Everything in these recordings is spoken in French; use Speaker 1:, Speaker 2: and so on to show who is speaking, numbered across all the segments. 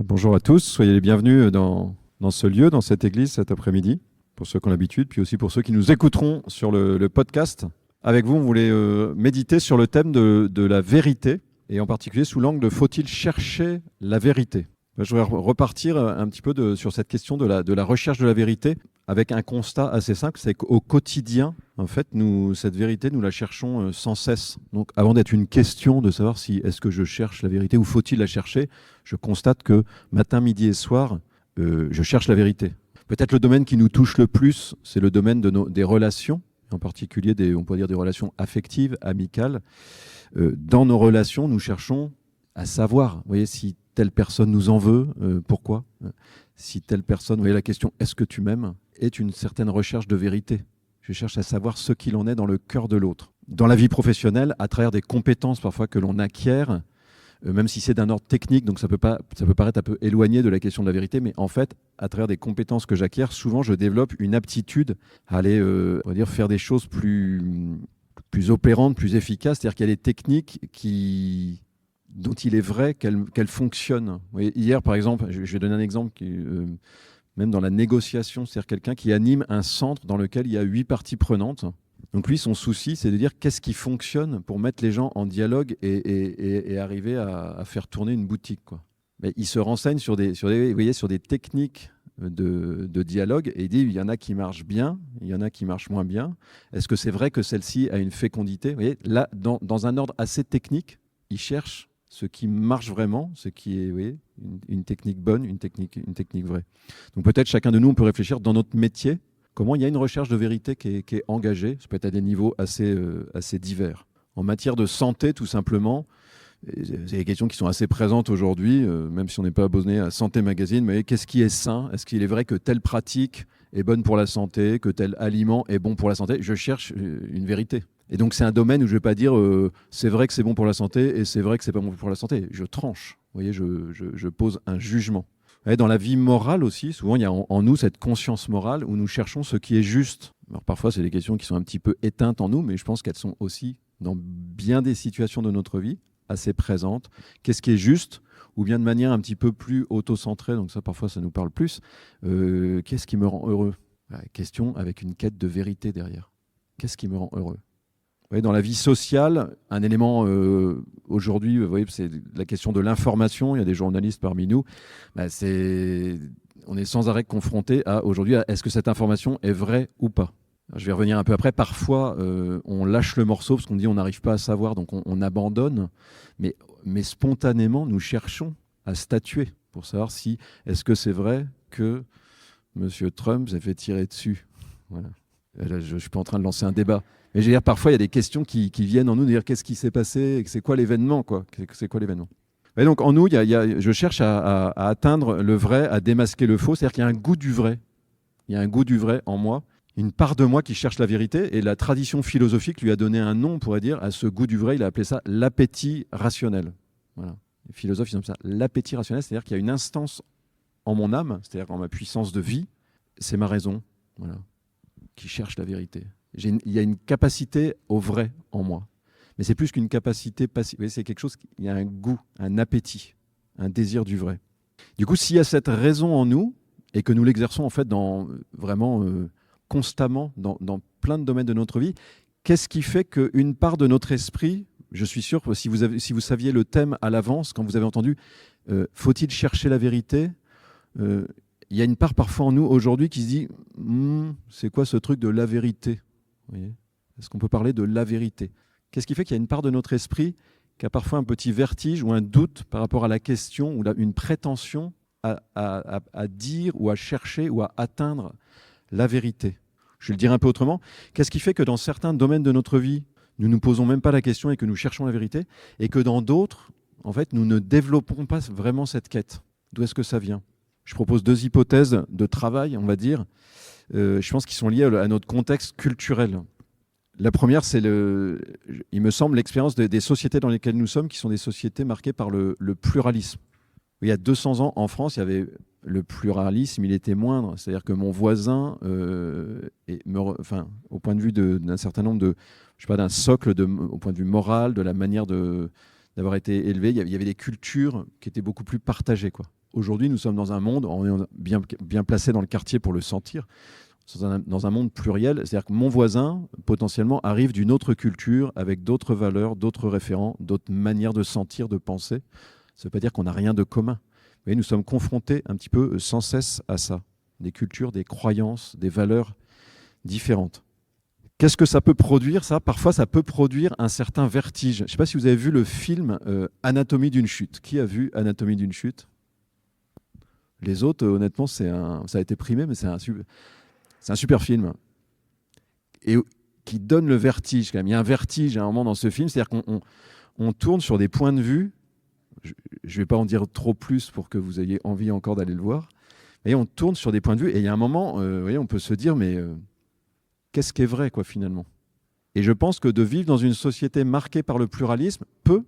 Speaker 1: Bonjour à tous, soyez les bienvenus dans ce lieu, dans cette église cet après-midi, pour ceux qui ont l'habitude, puis aussi pour ceux qui nous écouteront sur le podcast. Avec vous, on voulait méditer sur le thème de la vérité, et en particulier sous l'angle de faut-il chercher la vérité. Je voudrais repartir un petit peu sur cette question de la recherche de la vérité avec un constat assez simple, c'est qu'au quotidien, en fait, cette vérité, nous la cherchons sans cesse. Donc avant d'être une question de savoir si est-ce que je cherche la vérité ou faut-il la chercher, je constate que matin, midi et soir, je cherche la vérité. Peut-être le domaine qui nous touche le plus, c'est le domaine des relations, en particulier on peut dire des relations affectives, amicales. Dans nos relations, nous cherchons à savoir, vous voyez, si telle personne nous en veut, pourquoi ? Si telle personne, vous voyez la question « est-ce que tu m'aimes ?» est une certaine recherche de vérité. Je cherche à savoir ce qu'il en est dans le cœur de l'autre. Dans la vie professionnelle, à travers des compétences parfois que l'on acquiert, même si c'est d'un ordre technique, donc ça peut paraître un peu éloigné de la question de la vérité, mais en fait, à travers des compétences que j'acquiers, souvent je développe une aptitude à aller on va dire, faire des choses plus opérantes, plus efficaces. C'est-à-dire qu'il y a des techniques dont il est vrai qu'elles fonctionnent. Vous voyez, hier, par exemple, je vais donner un exemple même dans la négociation, c'est-à-dire quelqu'un qui anime un centre dans lequel il y a 8 parties prenantes. Donc lui, son souci, c'est de dire qu'est-ce qui fonctionne pour mettre les gens en dialogue et arriver à faire tourner une boutique, quoi. Mais il se renseigne sur des techniques de dialogue et il dit il y en a qui marchent bien, il y en a qui marchent moins bien. Est-ce que c'est vrai que celle-ci a une fécondité ? Vous voyez, là, dans un ordre assez technique, il cherche ce qui marche vraiment, ce qui est une technique bonne, une technique vraie. Donc peut-être chacun de nous, on peut réfléchir dans notre métier, comment il y a une recherche de vérité qui est engagée. Ça peut être à des niveaux assez divers. En matière de santé, tout simplement, c'est des questions qui sont assez présentes aujourd'hui, même si on n'est pas abonné à Santé Magazine, mais qu'est-ce qui est sain ? Est-ce qu'il est vrai que telle pratique est bonne pour la santé, que tel aliment est bon pour la santé ? Je cherche une vérité. Et donc c'est un domaine où je ne vais pas dire c'est vrai que c'est bon pour la santé et c'est vrai que c'est pas bon pour la santé. Je tranche, vous voyez, je pose un jugement. Et dans la vie morale aussi, souvent il y a en nous cette conscience morale où nous cherchons ce qui est juste. Alors parfois c'est des questions qui sont un petit peu éteintes en nous, mais je pense qu'elles sont aussi dans bien des situations de notre vie assez présentes. Qu'est-ce qui est juste ? Ou bien de manière un petit peu plus auto-centrée, donc ça parfois ça nous parle plus. Qu'est-ce qui me rend heureux ? Question avec une quête de vérité derrière. Qu'est-ce qui me rend heureux ? Vous voyez, dans la vie sociale, un élément aujourd'hui, vous voyez, c'est la question de l'information. Il y a des journalistes parmi nous. On est sans arrêt confronté aujourd'hui à est-ce que cette information est vraie ou pas. Alors, je vais revenir un peu après. Parfois, on lâche le morceau parce qu'on dit on n'arrive pas à savoir, donc on abandonne. Mais spontanément, nous cherchons à statuer pour savoir si est-ce que c'est vrai que M. Trump s'est fait tirer dessus. Voilà. Là, je ne suis pas en train de lancer un débat. Mais je veux dire, parfois, il y a des questions qui viennent en nous, de dire qu'est-ce qui s'est passé, c'est quoi l'événement, quoi. C'est quoi l'événement. Et donc, en nous, je cherche à atteindre le vrai, à démasquer le faux. C'est-à-dire qu'il y a un goût du vrai. Il y a un goût du vrai en moi, une part de moi qui cherche la vérité. Et la tradition philosophique lui a donné un nom, on pourrait dire, à ce goût du vrai. Il a appelé ça l'appétit rationnel. Voilà. Les philosophes, ils ont appelé ça l'appétit rationnel. C'est-à-dire qu'il y a une instance en mon âme, c'est-à-dire en ma puissance de vie, c'est ma raison, voilà, qui cherche la vérité. Il y a une capacité au vrai en moi. Mais c'est plus qu'une capacité passive. C'est quelque chose, il y a un goût, un appétit, un désir du vrai. Du coup, s'il y a cette raison en nous, et que nous l'exerçons en fait vraiment constamment dans plein de domaines de notre vie, qu'est-ce qui fait qu'une part de notre esprit, je suis sûr que si vous saviez le thème à l'avance, quand vous avez entendu « faut-il chercher la vérité ?» il y a une part parfois en nous aujourd'hui qui se dit c'est quoi ce truc de la vérité ? Vous voyez ? Est-ce qu'on peut parler de la vérité ? Qu'est-ce qui fait qu'il y a une part de notre esprit qui a parfois un petit vertige ou un doute par rapport à la question ou une prétention à dire ou à chercher ou à atteindre la vérité ? Je vais le dire un peu autrement. Qu'est-ce qui fait que dans certains domaines de notre vie, nous ne nous posons même pas la question et que nous cherchons la vérité, et que dans d'autres, en fait, nous ne développons pas vraiment cette quête ? D'où est-ce que ça vient ? Je propose 2 hypothèses de travail, on va dire, je pense qu'ils sont liés à notre contexte culturel. La première, c'est, il me semble, l'expérience des sociétés dans lesquelles nous sommes, qui sont des sociétés marquées par le pluralisme. Il y a 200 ans, en France, il y avait le pluralisme, il était moindre. C'est-à-dire que mon voisin, au point de vue d'un certain nombre de, je sais pas, d'un socle, au point de vue moral, de la manière d'avoir été élevé, il y avait des cultures qui étaient beaucoup plus partagées, quoi. aujourd'hui, nous sommes dans un monde, on est bien placé dans le quartier pour le sentir, dans un monde pluriel. C'est-à-dire que mon voisin, potentiellement, arrive d'une autre culture, avec d'autres valeurs, d'autres référents, d'autres manières de sentir, de penser. Ça ne veut pas dire qu'on n'a rien de commun. Mais nous sommes confrontés un petit peu sans cesse à ça. Des cultures, des croyances, des valeurs différentes. Qu'est-ce que ça peut produire, ça? Parfois, ça peut produire un certain vertige. Je ne sais pas si vous avez vu le film Anatomie d'une chute. Qui a vu Anatomie d'une chute? Les autres, honnêtement, ça a été primé, mais c'est un super film. Et qui donne le vertige, quand même. Il y a un vertige à un moment dans ce film, c'est-à-dire qu'on tourne sur des points de vue. Je ne vais pas en dire trop plus pour que vous ayez envie encore d'aller le voir. Et on tourne sur des points de vue, et il y a un moment, vous voyez, on peut se dire, mais qu'est-ce qui est vrai, quoi, finalement? Et je pense que de vivre dans une société marquée par le pluralisme peut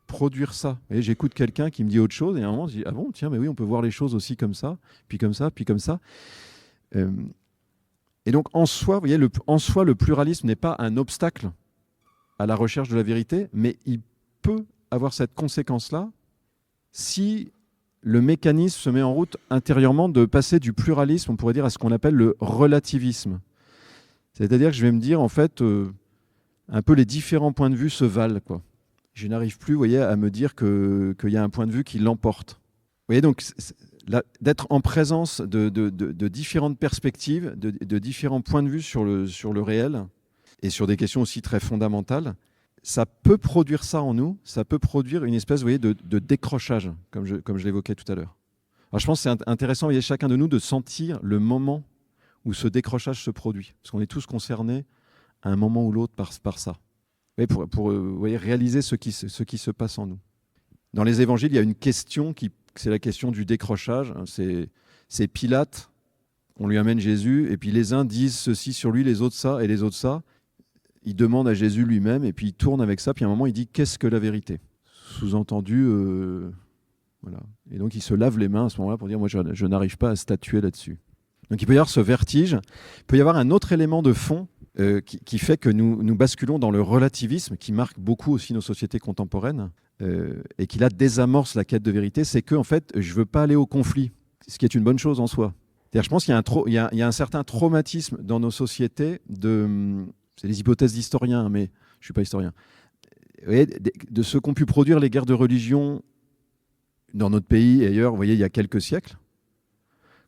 Speaker 1: produire ça. Et j'écoute quelqu'un qui me dit autre chose, et à un moment, je dis, ah bon, tiens, mais oui, on peut voir les choses aussi comme ça, puis comme ça, puis comme ça. Et donc, en soi, vous voyez, le pluralisme n'est pas un obstacle à la recherche de la vérité, mais il peut avoir cette conséquence-là si le mécanisme se met en route intérieurement de passer du pluralisme, on pourrait dire, à ce qu'on appelle le relativisme. C'est-à-dire que je vais me dire, en fait, un peu les différents points de vue se valent, quoi. Je n'arrive plus, vous voyez, à me dire qu'il y a un point de vue qui l'emporte. Vous voyez, donc, d'être en présence de différentes perspectives, de différents points de vue sur le réel, et sur des questions aussi très fondamentales, ça peut produire ça en nous, ça peut produire une espèce, vous voyez, de décrochage, comme je l'évoquais tout à l'heure. Alors je pense que c'est intéressant, vous voyez, chacun de nous, de sentir le moment où ce décrochage se produit. Parce qu'on est tous concernés à un moment ou l'autre par ça. Vous voyez, pour vous voyez, réaliser ce qui se passe en nous. Dans les évangiles, il y a une question, c'est la question du décrochage. C'est Pilate, on lui amène Jésus, et puis les uns disent ceci sur lui, les autres ça, et les autres ça. Il demande à Jésus lui-même, et puis il tourne avec ça, puis à un moment, il dit « Qu'est-ce que la vérité ?» Sous-entendu, voilà. Et donc, il se lave les mains à ce moment-là pour dire « Moi, je n'arrive pas à statuer là-dessus. » Donc, il peut y avoir ce vertige. Il peut y avoir un autre élément de fond qui fait que nous basculons dans le relativisme, qui marque beaucoup aussi nos sociétés contemporaines, et qui, là, désamorce la quête de vérité. C'est que, en fait, je ne veux pas aller au conflit, ce qui est une bonne chose en soi. C'est-à-dire, je pense qu'il y a un certain traumatisme dans nos sociétés c'est des hypothèses d'historiens, mais je ne suis pas historien. Vous voyez, de ce qu'ont pu produire les guerres de religion dans notre pays et ailleurs, vous voyez, il y a quelques siècles,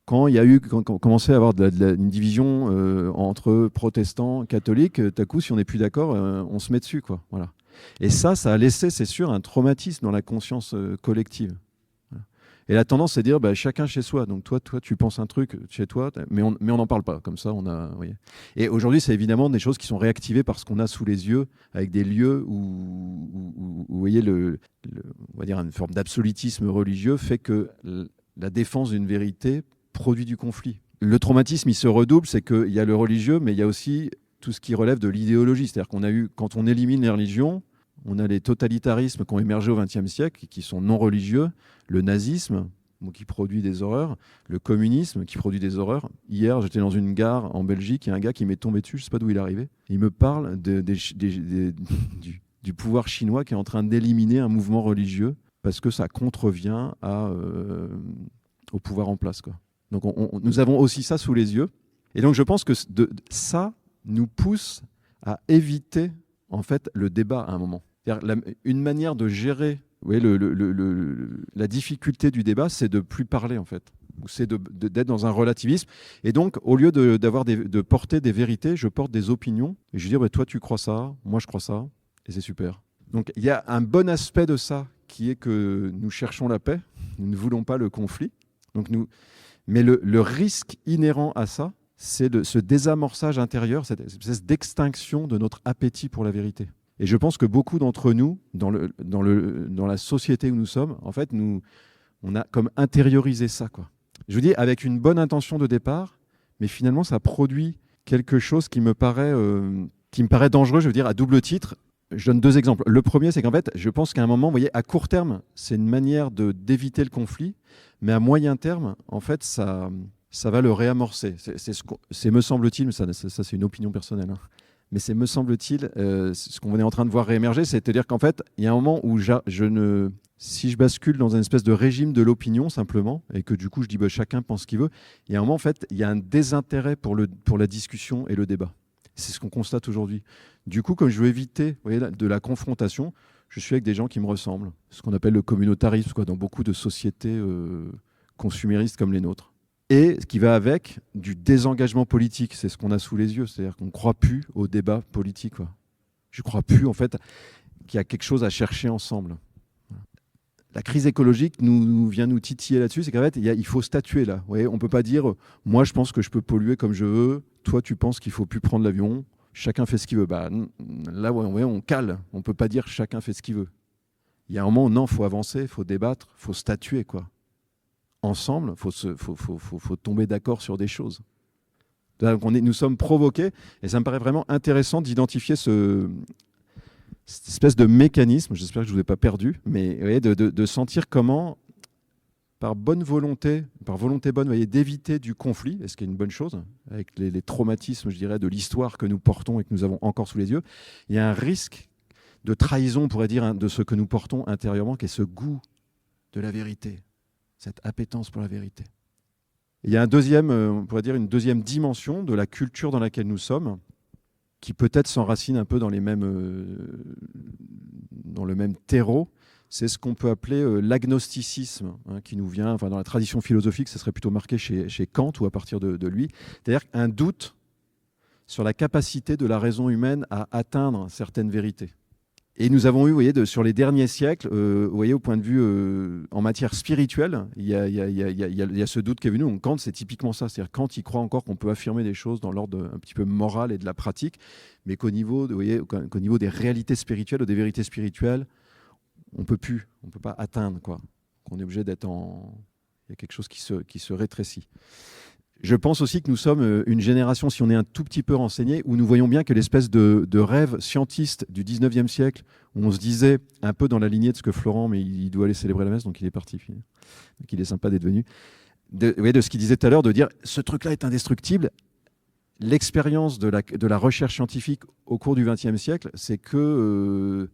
Speaker 1: quand on commençait à avoir une division entre protestants, catholiques, tout à coup, si on n'est plus d'accord, on se met dessus, quoi. Voilà. Et ça a laissé, c'est sûr, un traumatisme dans la conscience collective. Et la tendance, c'est de dire chacun chez soi. Donc toi, tu penses un truc chez toi, mais on n'en parle pas. Comme ça, on a. Vous voyez. Et aujourd'hui, c'est évidemment des choses qui sont réactivées par ce qu'on a sous les yeux, avec des lieux où vous voyez, on va dire une forme d'absolutisme religieux fait que la défense d'une vérité produit du conflit. Le traumatisme, il se redouble, c'est qu'il y a le religieux, mais il y a aussi tout ce qui relève de l'idéologie. C'est-à-dire quand on élimine les religions, on a les totalitarismes qui ont émergé au XXe siècle, qui sont non religieux, le nazisme, qui produit des horreurs, le communisme, qui produit des horreurs. Hier, j'étais dans une gare en Belgique, il y a un gars qui m'est tombé dessus, je ne sais pas d'où il est arrivé. Il me parle du pouvoir chinois qui est en train d'éliminer un mouvement religieux parce que ça contrevient au pouvoir en place, quoi. Donc nous avons aussi ça sous les yeux. Et donc je pense que ça nous pousse à éviter en fait le débat à un moment. Une manière de gérer, vous voyez, la difficulté du débat, c'est de plus parler en fait, ou c'est d'être dans un relativisme. Et donc, au lieu de porter des vérités, je porte des opinions. Et je dis, toi tu crois ça, moi je crois ça, et c'est super. Donc il y a un bon aspect de ça qui est que nous cherchons la paix, nous ne voulons pas le conflit. Mais le risque inhérent à ça, c'est ce désamorçage intérieur, cette espèce d'extinction de notre appétit pour la vérité. Et je pense que beaucoup d'entre nous, dans la société où nous sommes, en fait, on a comme intériorisé ça, quoi. Je vous dis, avec une bonne intention de départ, mais finalement, ça produit quelque chose qui me paraît dangereux, je veux dire, à double titre. Je donne 2 exemples. Le premier, c'est qu'en fait, je pense qu'à un moment, vous voyez, à court terme, c'est une manière d'éviter le conflit, mais à moyen terme, en fait, ça va le réamorcer. C'est me semble-t-il, ça c'est une opinion personnelle, hein. mais c'est, me semble-t-il, ce qu'on est en train de voir réémerger, c'est-à-dire qu'en fait, il y a un moment où si je bascule dans une espèce de régime de l'opinion simplement, et que du coup je dis chacun pense ce qu'il veut, il y a un moment en fait, il y a un désintérêt pour la discussion et le débat. C'est ce qu'on constate aujourd'hui. Du coup, comme je veux éviter, vous voyez, de la confrontation, je suis avec des gens qui me ressemblent, ce qu'on appelle le communautarisme, quoi, dans beaucoup de sociétés consuméristes comme les nôtres. Et ce qui va avec du désengagement politique, c'est ce qu'on a sous les yeux, c'est-à-dire qu'on ne croit plus au débat politique, quoi. Je ne crois plus en fait qu'il y a quelque chose à chercher ensemble. La crise écologique vient nous titiller là-dessus, c'est qu'en fait, il faut statuer là. Vous voyez, on ne peut pas dire « moi, je pense que je peux polluer comme je veux, toi, tu penses qu'il ne faut plus prendre l'avion, chacun fait ce qu'il veut ». Là, on cale, on ne peut pas dire « chacun fait ce qu'il veut ». Il y a un moment, non, il faut avancer, il faut débattre, il faut statuer, quoi. Ensemble, il faut tomber d'accord sur des choses. Donc nous sommes provoqués, et ça me paraît vraiment intéressant d'identifier cette espèce de mécanisme, j'espère que je ne vous ai pas perdu, mais vous voyez, de sentir comment, par bonne volonté, par volonté bonne, vous voyez, d'éviter du conflit, et ce qui est une bonne chose, avec les traumatismes, je dirais, de l'histoire que nous portons et que nous avons encore sous les yeux, il y a un risque de trahison, on pourrait dire, de ce que nous portons intérieurement, qui est ce goût de la vérité, cette appétence pour la vérité. Il y a on pourrait dire une deuxième dimension de la culture dans laquelle nous sommes, qui peut-être s'enracine un peu dans le même terreau. C'est ce qu'on peut appeler l'agnosticisme, qui nous vient, dans la tradition philosophique, ça serait plutôt marqué chez Kant ou à partir de lui. C'est-à-dire un doute sur la capacité de la raison humaine à atteindre certaines vérités. Et nous avons eu, vous voyez, sur les derniers siècles, vous voyez, au point de vue en matière spirituelle, il y a ce doute qui est venu. Donc Kant, c'est typiquement ça. C'est-à-dire Kant, il croit encore qu'on peut affirmer des choses dans l'ordre un petit peu moral et de la pratique, mais qu'au niveau des réalités spirituelles ou des vérités spirituelles, on peut pas atteindre, quoi. Qu'on est obligé d'être il y a quelque chose qui se rétrécit. Je pense aussi que nous sommes une génération, si on est un tout petit peu renseigné, où nous voyons bien que l'espèce de rêve scientiste du 19e siècle, où on se disait, un peu dans la lignée de ce que Florent, mais il doit aller célébrer la messe, donc il est parti. Donc il est sympa d'être venu. De ce qu'il disait tout à l'heure, de dire, ce truc-là est indestructible. L'expérience de la recherche scientifique au cours du 20e siècle, c'est que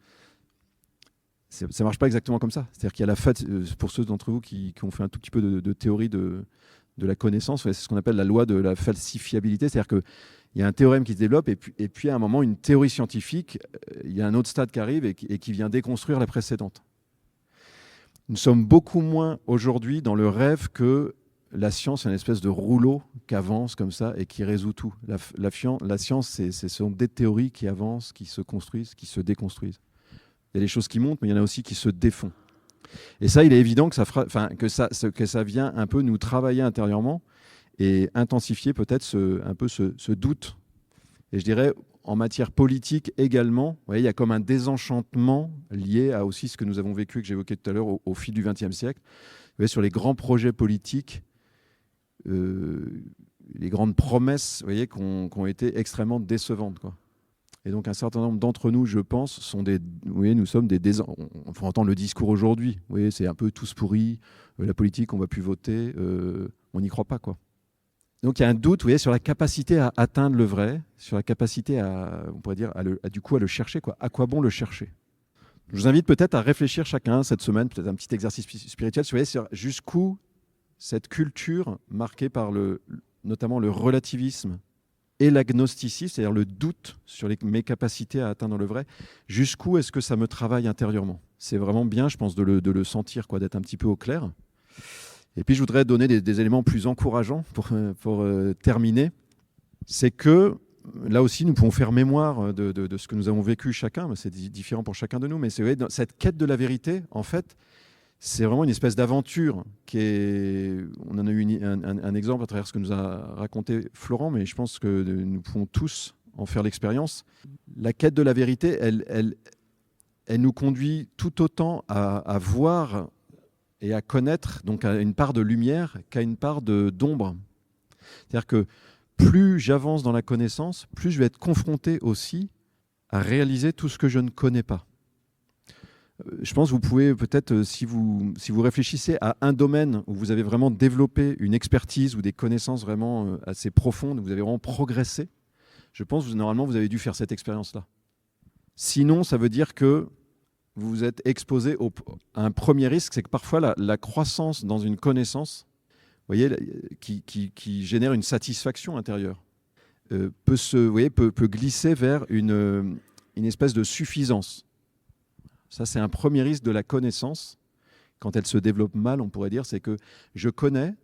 Speaker 1: ça ne marche pas exactement comme ça. C'est-à-dire qu'il y a pour ceux d'entre vous qui ont fait un tout petit peu de théorie de la connaissance, c'est ce qu'on appelle la loi de la falsifiabilité, c'est-à-dire qu'il y a un théorème qui se développe et puis à un moment, une théorie scientifique, il y a un autre stade qui arrive et qui vient déconstruire la précédente. Nous sommes beaucoup moins aujourd'hui dans le rêve que la science est une espèce de rouleau qui avance comme ça et qui résout tout. La science, ce sont des théories qui avancent, qui se construisent, qui se déconstruisent. Il y a des choses qui montent, mais il y en a aussi qui se défont. Et ça, il est évident que ça vient un peu nous travailler intérieurement et intensifier peut-être un peu ce doute. Et je dirais, en matière politique également, vous voyez, il y a comme un désenchantement lié à aussi ce que nous avons vécu, que j'évoquais tout à l'heure, au fil du XXe siècle. Vous voyez, sur les grands projets politiques, les grandes promesses, vous voyez, qui ont été extrêmement décevantes, quoi. Et donc un certain nombre d'entre nous, je pense, nous sommes on faut entendre le discours aujourd'hui. Vous voyez, c'est un peu tous pourris, la politique, on ne va plus voter, on n'y croit pas, quoi. Donc il y a un doute, vous voyez, sur la capacité à atteindre le vrai, sur la capacité on pourrait dire, à le chercher, quoi. À quoi bon le chercher ? Je vous invite peut-être à réfléchir chacun cette semaine, peut-être un petit exercice spirituel, vous voyez, sur jusqu'où cette culture marquée par notamment le relativisme et l'agnosticisme, c'est-à-dire le doute sur mes capacités à atteindre le vrai, jusqu'où est-ce que ça me travaille intérieurement ? C'est vraiment bien, je pense, de le sentir, quoi, d'être un petit peu au clair. Et puis, je voudrais donner des éléments plus encourageants pour terminer. C'est que, là aussi, nous pouvons faire mémoire de ce que nous avons vécu chacun, c'est différent pour chacun de nous, mais c'est dans cette quête de la vérité, en fait, c'est vraiment une espèce d'aventure on en a eu un exemple à travers ce que nous a raconté Florent, mais je pense que nous pouvons tous en faire l'expérience. La quête de la vérité, elle nous conduit tout autant à voir et à connaître, donc à une part de lumière qu'à une part d'ombre. C'est-à-dire que plus j'avance dans la connaissance, plus je vais être confronté aussi à réaliser tout ce que je ne connais pas. Je pense que vous pouvez peut-être, si vous réfléchissez à un domaine où vous avez vraiment développé une expertise ou des connaissances vraiment assez profondes, où vous avez vraiment progressé, je pense que normalement, vous avez dû faire cette expérience-là. Sinon, ça veut dire que vous vous êtes exposé à un premier risque, c'est que parfois la croissance dans une connaissance, vous voyez, qui génère une satisfaction intérieure, peut glisser vers une espèce de suffisance. Ça, c'est un premier risque de la connaissance. Quand elle se développe mal, on pourrait dire, c'est que je connais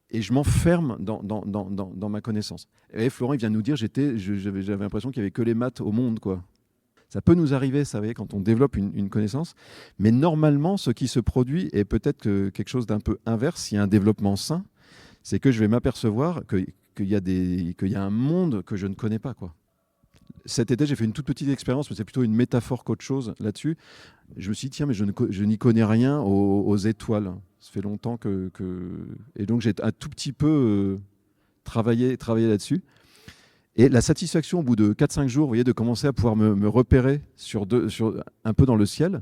Speaker 1: et je m'enferme dans ma connaissance. Et Florent, il vient de nous dire, j'avais l'impression qu'il n'y avait que les maths au monde, quoi. Ça peut nous arriver, ça, vous voyez, quand on développe une connaissance. Mais normalement, ce qui se produit est peut-être quelque chose d'un peu inverse. S'il y a un développement sain, c'est que je vais m'apercevoir qu'il y a un monde que je ne connais pas, quoi. Cet été, j'ai fait une toute petite expérience, mais c'est plutôt une métaphore qu'autre chose là-dessus. Je me suis dit, tiens, mais je n'y connais rien aux étoiles. Ça fait longtemps Et donc, j'ai un tout petit peu travaillé là-dessus. Et la satisfaction, au bout de 4-5 jours, vous voyez, de commencer à pouvoir me repérer un peu dans le ciel,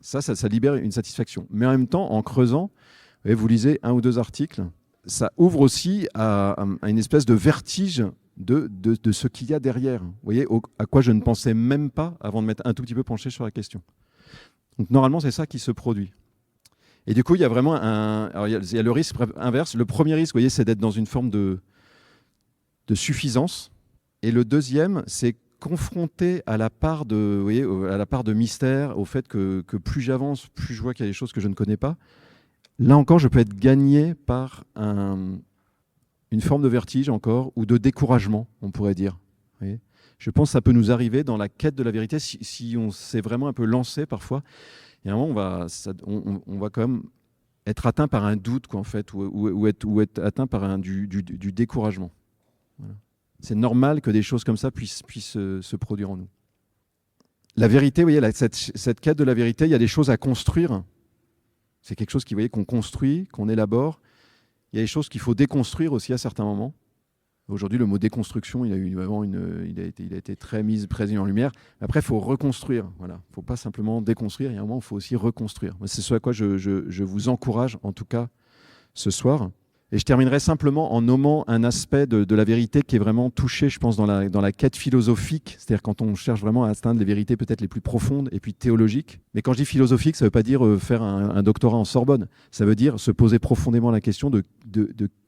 Speaker 1: ça libère une satisfaction. Mais en même temps, en creusant, vous voyez, vous lisez 1 ou 2 articles, ça ouvre aussi à une espèce de vertige de ce qu'il y a derrière. Vous voyez, à quoi je ne pensais même pas avant de m'être un tout petit peu penché sur la question. Donc normalement, c'est ça qui se produit. Et du coup, il y a vraiment alors, il y a le risque inverse. Le premier risque, vous voyez, c'est d'être dans une forme de suffisance. Et le deuxième, c'est confronté à la part de mystère, au fait que plus j'avance, plus je vois qu'il y a des choses que je ne connais pas. Là encore, je peux être gagné par une forme de vertige encore, ou de découragement, on pourrait dire. Vous voyez, je pense que ça peut nous arriver dans la quête de la vérité, si on s'est vraiment un peu lancé parfois. Il y a un moment, on va quand même être atteint par un doute, quoi, en fait, ou être atteint par du découragement. Voilà. C'est normal que des choses comme ça puissent se produire en nous. La vérité, vous voyez, cette quête de la vérité, il y a des choses à construire. C'est quelque chose qu'on construit, qu'on élabore. Il y a des choses qu'il faut déconstruire aussi à certains moments. Aujourd'hui, le mot déconstruction, il a été très présent en lumière. Après, il faut reconstruire. Voilà. Il ne faut pas simplement déconstruire. Il y a un moment où il faut aussi reconstruire. C'est ce à quoi je vous encourage, en tout cas, ce soir. Et je terminerai simplement en nommant un aspect de la vérité qui est vraiment touché, je pense, dans la quête philosophique. C'est-à-dire quand on cherche vraiment à atteindre les vérités peut-être les plus profondes et puis théologiques. Mais quand je dis philosophique, ça ne veut pas dire faire un doctorat en Sorbonne. Ça veut dire se poser profondément la question de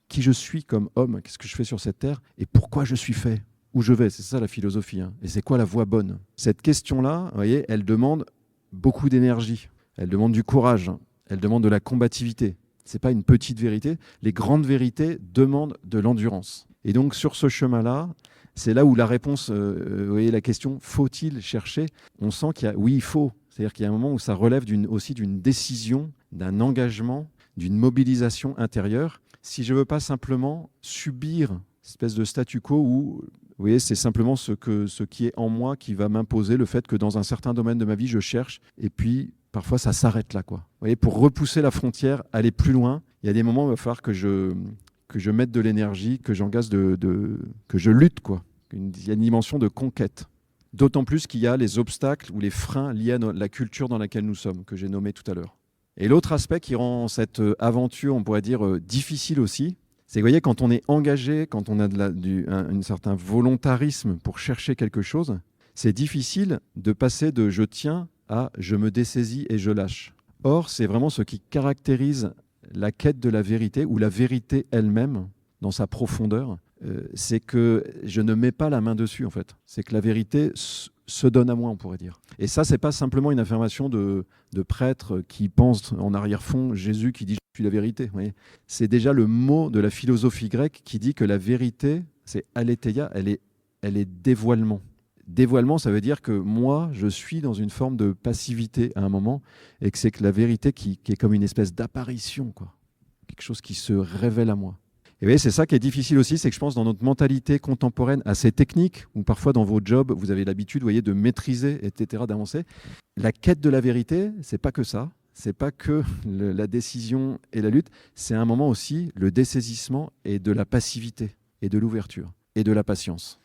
Speaker 1: qui je suis comme homme, qu'est-ce que je fais sur cette terre et pourquoi je suis fait, où je vais. C'est ça la philosophie. Hein. Et c'est quoi la voie bonne? Cette question-là, vous voyez, elle demande beaucoup d'énergie. Elle demande du courage. Elle demande de la combativité. Ce n'est pas une petite vérité. Les grandes vérités demandent de l'endurance. Et donc, sur ce chemin-là, c'est là où la réponse, vous voyez, la question, faut-il chercher? On sent oui, il faut. C'est-à-dire qu'il y a un moment où ça relève aussi d'une décision, d'un engagement, d'une mobilisation intérieure. Si je ne veux pas simplement subir cette espèce de statu quo où, vous voyez, c'est simplement ce qui est en moi qui va m'imposer le fait que dans un certain domaine de ma vie, je cherche et puis parfois ça s'arrête là, quoi. Vous voyez, pour repousser la frontière, aller plus loin, il y a des moments où il va falloir que je mette de l'énergie, que j'engage que je lutte, quoi. Il y a une dimension de conquête. D'autant plus qu'il y a les obstacles ou les freins liés à la culture dans laquelle nous sommes, que j'ai nommé tout à l'heure. Et l'autre aspect qui rend cette aventure, on pourrait dire, difficile aussi, c'est que, vous voyez, quand on est engagé, quand on a un certain volontarisme pour chercher quelque chose, c'est difficile de passer de « je tiens » à « je me dessaisis et je lâche ». Or, c'est vraiment ce qui caractérise la quête de la vérité, ou la vérité elle-même, dans sa profondeur, c'est que je ne mets pas la main dessus, en fait. C'est que la vérité se donne à moi, on pourrait dire. Et ça, c'est pas simplement une affirmation de prêtre qui pense en arrière-fond Jésus qui dit « je suis la vérité ». Vous voyez, c'est déjà le mot de la philosophie grecque qui dit que la vérité, c'est aletheia, elle est dévoilement. Dévoilement, ça veut dire que moi, je suis dans une forme de passivité à un moment, et que c'est que la vérité qui est comme une espèce d'apparition, quoi. Quelque chose qui se révèle à moi. Et vous voyez, c'est ça qui est difficile aussi, c'est que je pense dans notre mentalité contemporaine assez technique, où parfois dans vos jobs, vous avez l'habitude, vous voyez, de maîtriser, etc., d'avancer. La quête de la vérité, c'est pas que ça. C'est pas que la décision et la lutte, c'est un moment aussi le dessaisissement et de la passivité, et de l'ouverture, et de la patience.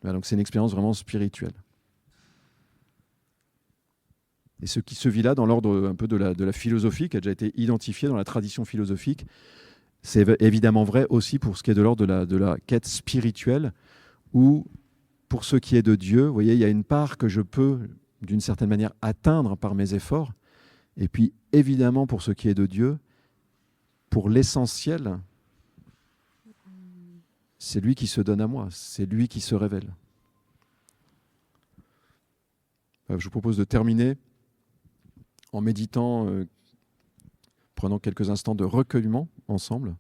Speaker 1: Voilà, donc c'est une expérience vraiment spirituelle. Et ce qui se vit là, dans l'ordre un peu de la philosophie, qui a déjà été identifié dans la tradition philosophique, c'est évidemment vrai aussi pour ce qui est de l'ordre de la quête spirituelle, Ou pour ce qui est de Dieu, vous voyez, il y a une part que je peux, d'une certaine manière, atteindre par mes efforts. Et puis, évidemment, pour ce qui est de Dieu, pour l'essentiel, c'est lui qui se donne à moi, c'est lui qui se révèle. Je vous propose de terminer en méditant, prenant quelques instants de recueillement ensemble.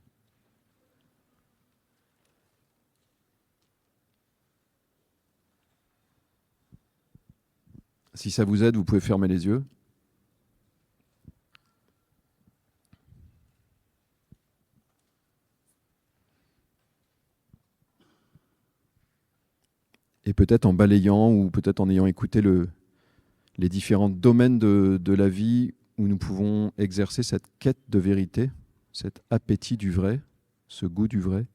Speaker 1: Si ça vous aide, vous pouvez fermer les yeux. Et peut-être en balayant ou peut-être en ayant écouté les différents domaines de la vie où nous pouvons exercer cette quête de vérité, cet appétit du vrai, ce goût du vrai.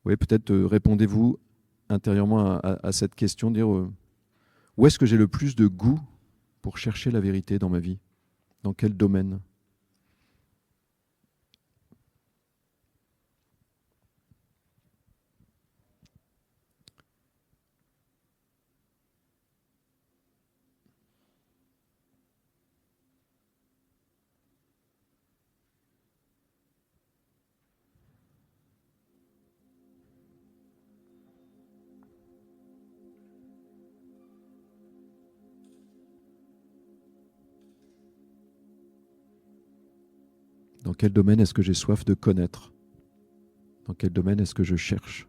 Speaker 1: Oui, peut-être répondez-vous intérieurement à cette question, dire où est-ce que j'ai le plus de goût pour chercher la vérité dans ma vie? Dans quel domaine? Dans quel domaine est-ce que j'ai soif de connaître? Dans quel domaine est-ce que je cherche?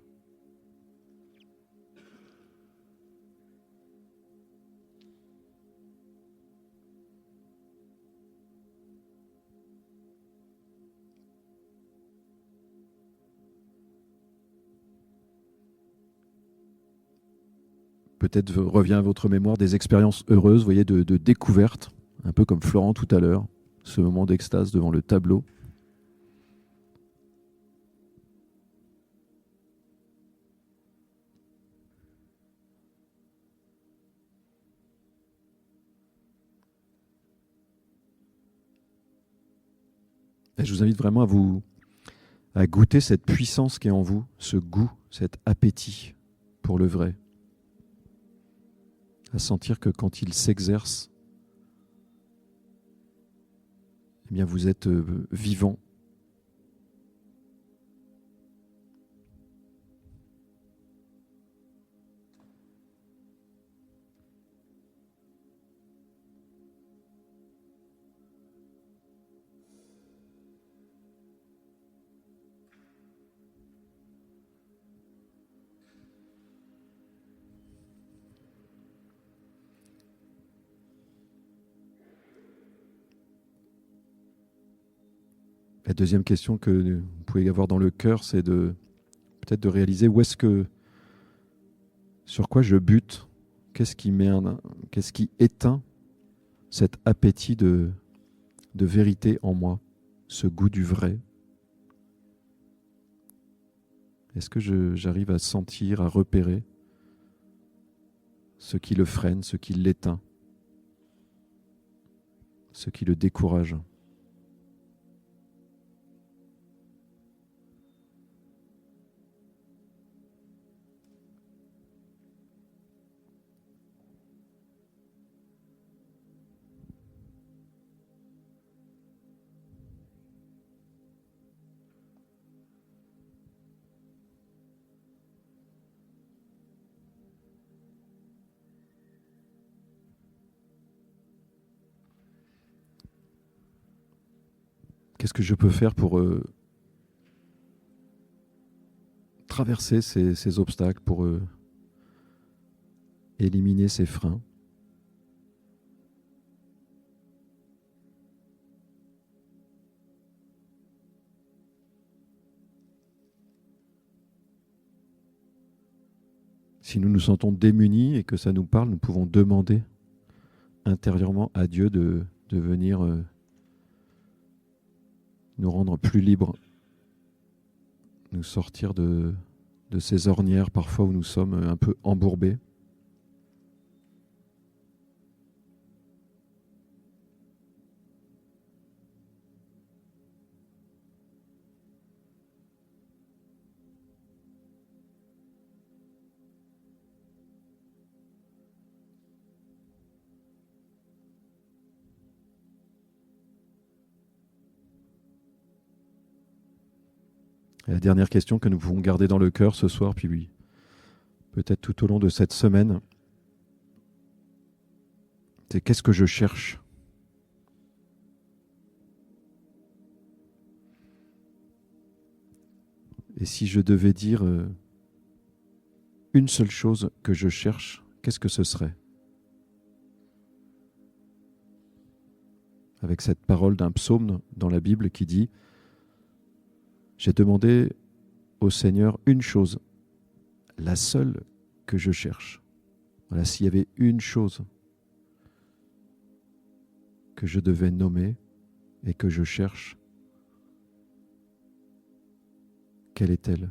Speaker 1: Peut-être revient à votre mémoire des expériences heureuses, vous voyez, de découverte, un peu comme Florent tout à l'heure, ce moment d'extase devant le tableau. Et je vous invite vraiment à goûter cette puissance qui est en vous, ce goût, cet appétit pour le vrai. À sentir que quand il s'exerce, eh bien vous êtes vivant. La deuxième question que vous pouvez avoir dans le cœur, c'est peut-être de réaliser sur quoi je bute, qu'est-ce qui éteint cet appétit de vérité en moi, ce goût du vrai. Est-ce que j'arrive à sentir, à repérer ce qui le freine, ce qui l'éteint, ce qui le décourage? Qu'est-ce que je peux faire pour traverser ces obstacles, pour éliminer ces freins? Si nous nous sentons démunis et que ça nous parle, nous pouvons demander intérieurement à Dieu de venir nous rendre plus libres, nous sortir de ces ornières parfois où nous sommes un peu embourbés. Et la dernière question que nous pouvons garder dans le cœur ce soir, puis oui, peut-être tout au long de cette semaine, c'est qu'est-ce que je cherche? Et si je devais dire une seule chose que je cherche, qu'est-ce que ce serait? Avec cette parole d'un psaume dans la Bible qui dit « J'ai demandé au Seigneur une chose, la seule que je cherche. » Voilà, s'il y avait une chose que je devais nommer et que je cherche, quelle est-elle?